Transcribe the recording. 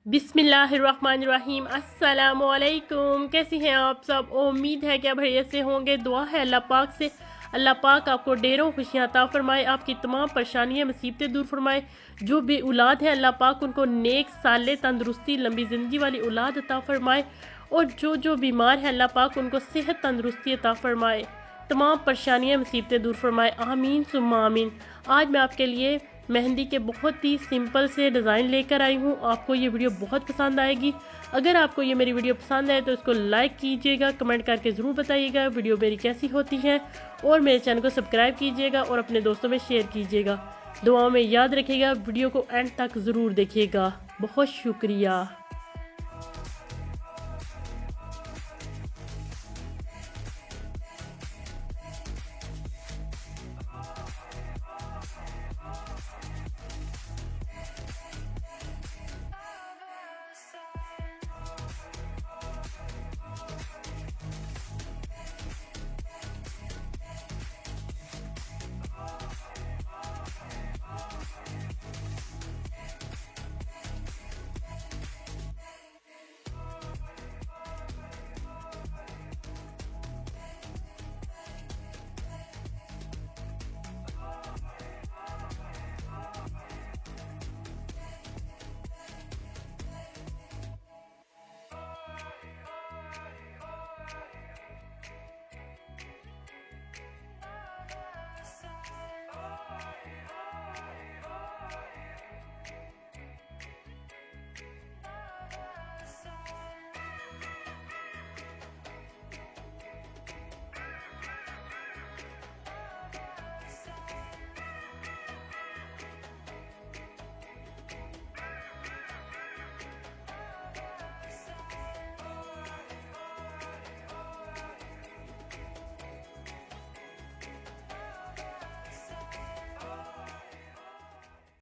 बिस्मिल्लाहिर्रहमानिर्रहीम। अस्सलामुअलैकुम। कैसी हैं आप सब? उम्मीद है कि आप बढ़िया से होंगे। दुआ है अल्लाह पाक से अल्लाह पाक आपको ढेरों खुशियाँ अता फरमाए, आपकी तमाम परेशानियाँ मुसीबतें दूर फरमाए। जो भी औलाद है अल्लाह पाक उनको नेक साले तंदुरुस्ती लंबी ज़िंदगी वाली औलाद अता फरमाए, और जो बीमार है अल्लाह पाक उनको सेहत तंदुरुस्ती अता फरमाए, तमाम परेशानियाँ मुसीबतें दूर फरमाए। आमीन सुम्मा आमीन। आज मैं आपके लिए मेहंदी के बहुत ही सिंपल से डिज़ाइन लेकर आई हूँ। आपको ये वीडियो बहुत पसंद आएगी। अगर आपको ये मेरी वीडियो पसंद आए तो इसको लाइक कीजिएगा, कमेंट करके ज़रूर बताइएगा वीडियो मेरी कैसी होती है, और मेरे चैनल को सब्सक्राइब कीजिएगा और अपने दोस्तों में शेयर कीजिएगा। दुआओं में याद रखिएगा, वीडियो को एंड तक ज़रूर देखिएगा। बहुत शुक्रिया।